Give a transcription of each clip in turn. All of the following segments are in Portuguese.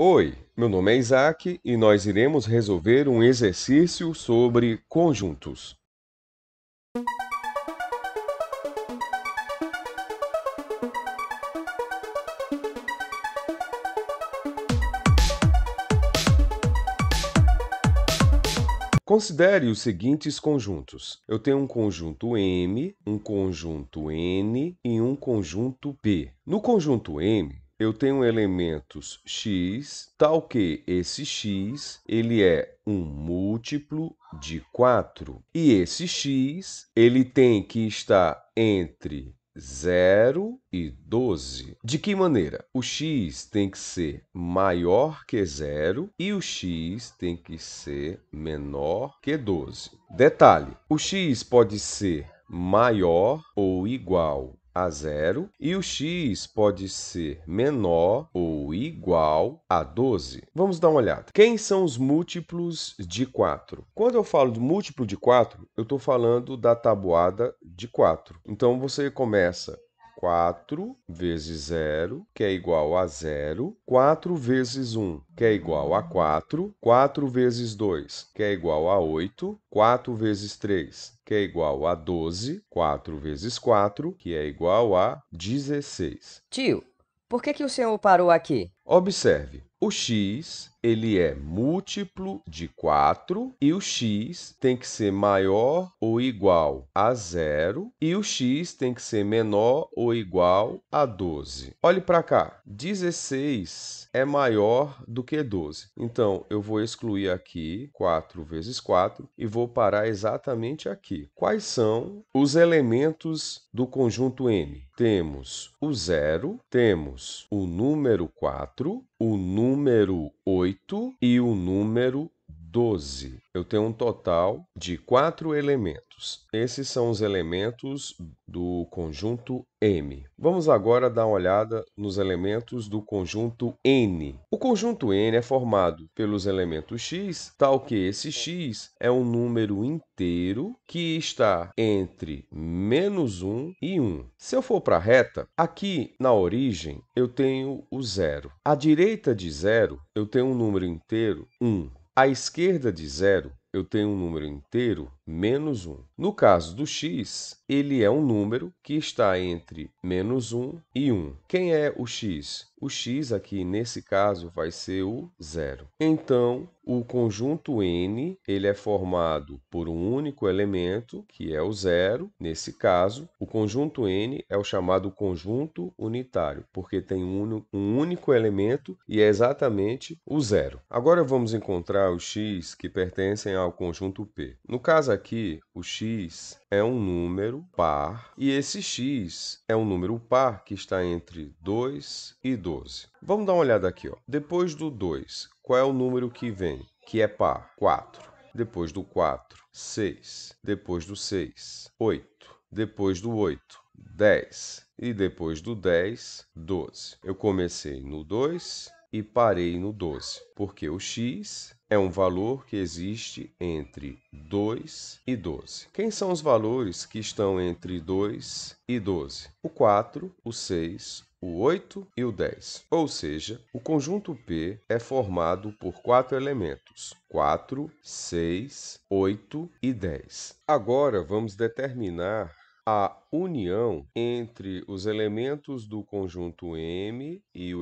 Oi, meu nome é Isaac e nós iremos resolver um exercício sobre conjuntos. Considere os seguintes conjuntos. Eu tenho um conjunto M, um conjunto N e um conjunto P. No conjunto M, eu tenho elementos x, tal que esse x ele é um múltiplo de 4. E esse x ele tem que estar entre 0 e 12. De que maneira? O x tem que ser maior que 0 e o x tem que ser menor que 12. Detalhe, o x pode ser maior ou igual a 0 e o x pode ser menor ou igual a 12. Vamos dar uma olhada. Quem são os múltiplos de 4? Quando eu falo de múltiplo de 4, eu estou falando da tabuada de 4. Então, você começa 4 vezes 0, que é igual a 0. 4 vezes 1, que é igual a 4. 4 vezes 2, que é igual a 8. 4 vezes 3, que é igual a 12. 4 vezes 4, que é igual a 16. Tio, por que o senhor parou aqui? Observe, o x ele é múltiplo de 4 e o x tem que ser maior ou igual a 0 e o x tem que ser menor ou igual a 12. Olhe para cá, 16 é maior do que 12. Então, eu vou excluir aqui 4 vezes 4 e vou parar exatamente aqui. Quais são os elementos do conjunto M? Temos o 0, temos o número 4, o número 8 e o número 12. Eu tenho um total de 4 elementos. Esses são os elementos do conjunto M. Vamos agora dar uma olhada nos elementos do conjunto N. O conjunto N é formado pelos elementos x, tal que esse x é um número inteiro que está entre -1 e 1. Se eu for para a reta, aqui na origem eu tenho o 0. À direita de 0, eu tenho um número inteiro 1. À esquerda de 0, eu tenho um número inteiro -1. No caso do x, ele é um número que está entre -1 e 1. Quem é o x? O x aqui, nesse caso, vai ser o 0. Então, o conjunto N ele é formado por um único elemento, que é o 0. Nesse caso, o conjunto N é o chamado conjunto unitário, porque tem um único elemento e é exatamente o 0. Agora vamos encontrar os x que pertencem ao conjunto P. No caso aqui, o x é um número par e esse x é um número par que está entre 2 e 12. Vamos dar uma olhada aqui, ó. Depois do 2, qual é o número que vem? Que é par? 4. Depois do 4, 6. Depois do 6, 8. Depois do 8, 10. E depois do 10, 12. Eu comecei no 2 e parei no 12, porque o x é um valor que existe entre 2 e 12. Quem são os valores que estão entre 2 e 12? O 4, o 6, o 8 e o 10. Ou seja, o conjunto P é formado por 4 elementos: 4, 6, 8 e 10. Agora vamos determinar a união entre os elementos do conjunto M e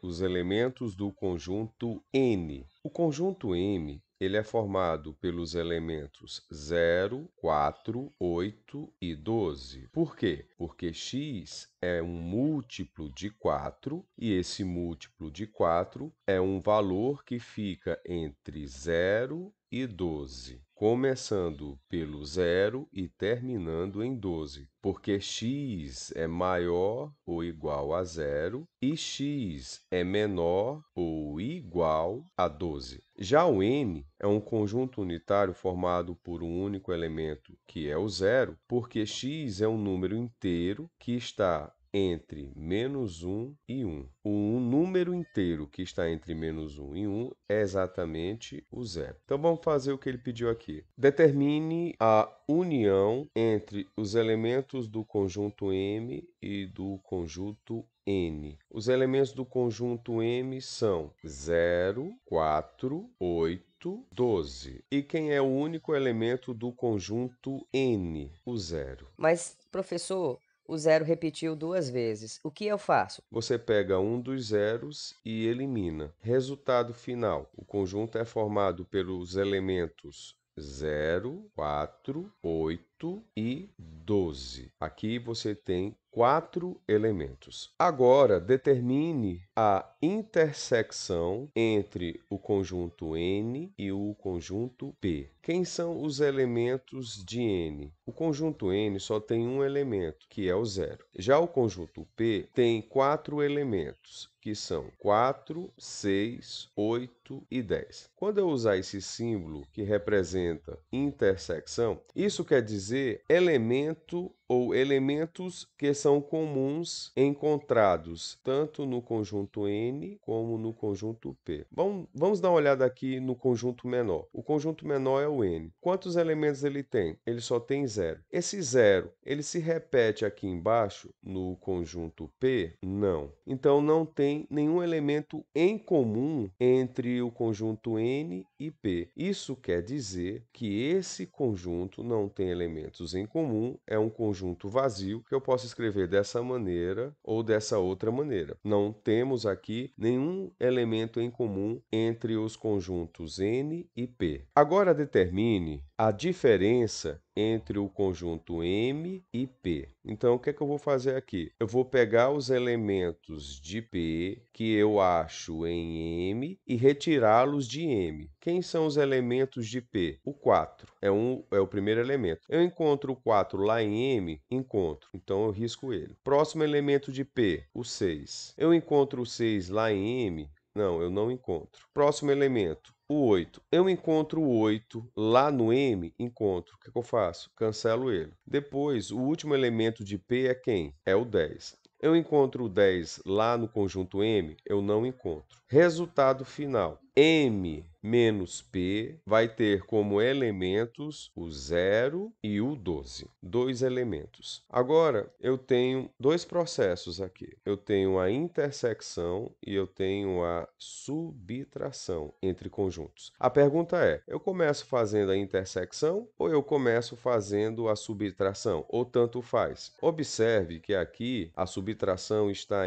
os elementos do conjunto N. O conjunto M ele é formado pelos elementos 0, 4, 8 e 12. Por quê? Porque x é um múltiplo de 4 e esse múltiplo de 4 é um valor que fica entre 0 e 12, começando pelo 0 e terminando em 12, porque x é maior ou igual a 0 e x é menor ou igual a 12. Já o n é um conjunto unitário formado por um único elemento, que é o 0, porque x é um número inteiro que está entre -1 e 1. O número inteiro que está entre -1 e 1 é exatamente o zero. Então, vamos fazer o que ele pediu aqui. Determine a união entre os elementos do conjunto M e do conjunto N. Os elementos do conjunto M são 0, 4, 8, 12. E quem é o único elemento do conjunto N? O zero. Mas, professor, o zero repetiu 2 vezes. O que eu faço? Você pega um dos zeros e elimina. Resultado final: o conjunto é formado pelos elementos 0, 4, 8 e 12. Aqui você tem 4 elementos. Agora, determine a intersecção entre o conjunto N e o conjunto P. Quem são os elementos de N? O conjunto N só tem um elemento, que é o zero. Já o conjunto P tem 4 elementos, que são 4, 6, 8 e 10. Quando eu usar esse símbolo que representa intersecção, isso quer dizer elemento ou elementos que são comuns encontrados tanto no conjunto N como no conjunto P. Vamos dar uma olhada aqui no conjunto menor. O conjunto menor é o N. Quantos elementos ele tem? Ele só tem zero. Esse zero, ele se repete aqui embaixo no conjunto P? Não. Então, não tem nenhum elemento em comum entre o conjunto N e P. Isso quer dizer que esse conjunto não tem elementos em comum, é um conjunto vazio, que eu posso escrever dessa maneira ou dessa outra maneira. Não temos aqui nenhum elemento em comum entre os conjuntos N e P. Agora determine a diferença entre o conjunto M e P. Então, o que é que eu vou fazer aqui? Eu vou pegar os elementos de P que eu acho em M e retirá-los de M. Quem são os elementos de P? O 4 é o primeiro elemento. Eu encontro o 4 lá em M? Encontro. Então, eu risco ele. Próximo elemento de P, o 6. Eu encontro o 6 lá em M? Não, eu não encontro. Próximo elemento, o 8. Eu encontro o 8 lá no M? Encontro. O que eu faço? Cancelo ele. Depois, o último elemento de P é quem? É o 10. Eu encontro o 10 lá no conjunto M? Eu não encontro. Resultado final: M menos P vai ter como elementos o 0 e o 12. Dois elementos. Agora, eu tenho dois processos aqui. Eu tenho a intersecção e eu tenho a subtração entre conjuntos. A pergunta é: eu começo fazendo a intersecção ou eu começo fazendo a subtração? Ou tanto faz? Observe que aqui a subtração está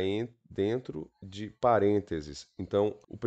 dentro de parênteses. Então, o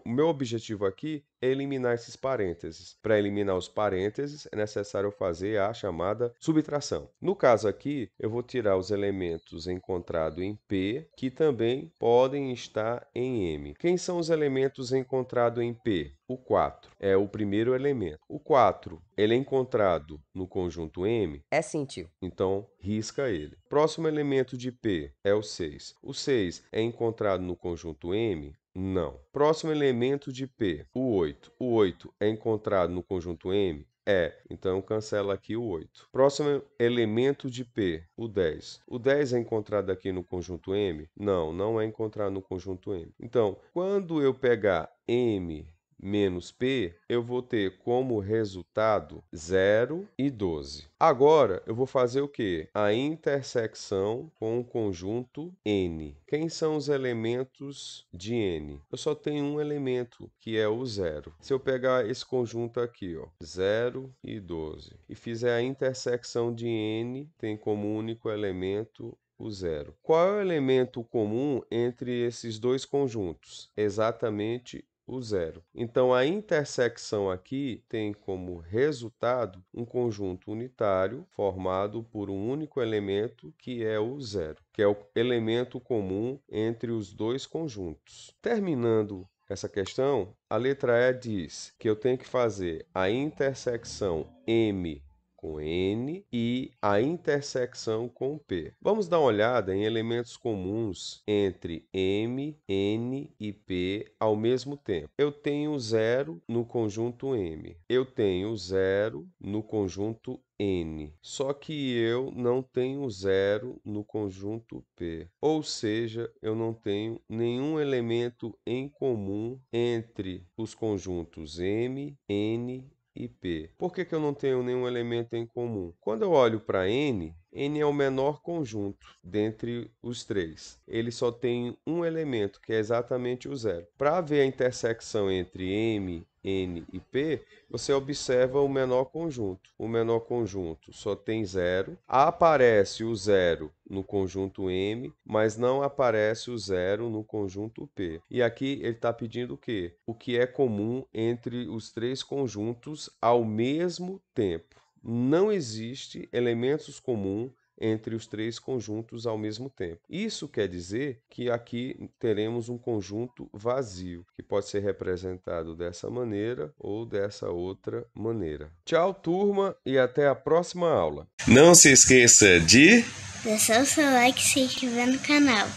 meu objetivo aqui é eliminar esses parênteses. Para eliminar os parênteses, é necessário fazer a chamada subtração. No caso aqui, eu vou tirar os elementos encontrados em P, que também podem estar em M. Quem são os elementos encontrados em P? O 4 é o primeiro elemento. O 4, ele é encontrado no conjunto M? É sim, tio. Então, risca ele. Próximo elemento de P é o 6. O 6 é encontrado no conjunto M? Não. Próximo elemento de P, o 8. O 8 é encontrado no conjunto M? É. Então, cancela aqui o 8. Próximo elemento de P, o 10. O 10 é encontrado aqui no conjunto M? Não, não é encontrado no conjunto M. Então, quando eu pegar M menos P, eu vou ter como resultado 0 e 12. Agora, eu vou fazer o quê? A intersecção com o conjunto N. Quem são os elementos de N? Eu só tenho um elemento, que é o 0. Se eu pegar esse conjunto aqui, ó, 0 e 12, e fizer a intersecção de N, tem como único elemento o 0. Qual é o elemento comum entre esses dois conjuntos? Exatamente o 0. Então, a intersecção aqui tem como resultado um conjunto unitário formado por um único elemento, que é o 0, que é o elemento comum entre os dois conjuntos. Terminando essa questão, a letra E diz que eu tenho que fazer a intersecção M com N e a intersecção com P. Vamos dar uma olhada em elementos comuns entre M, N e P ao mesmo tempo. Eu tenho 0 no conjunto M. Eu tenho 0 no conjunto N. Só que eu não tenho zero no conjunto P. Ou seja, eu não tenho nenhum elemento em comum entre os conjuntos M, N e P. Por que eu não tenho nenhum elemento em comum? Quando eu olho para N, N é o menor conjunto dentre os três. Ele só tem um elemento, que é exatamente o zero. Para ver a intersecção entre M, N e P, você observa o menor conjunto. O menor conjunto só tem zero. Aparece o zero no conjunto M, mas não aparece o zero no conjunto P. E aqui ele está pedindo o quê? O que é comum entre os três conjuntos ao mesmo tempo. Não existe elementos comuns entre os três conjuntos ao mesmo tempo. Isso quer dizer que aqui teremos um conjunto vazio, que pode ser representado dessa maneira ou dessa outra maneira. Tchau, turma, e até a próxima aula. Não se esqueça de deixar o seu like se inscrever no canal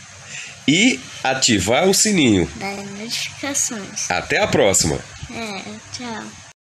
e ativar o sininho das notificações. Até a próxima! Tchau.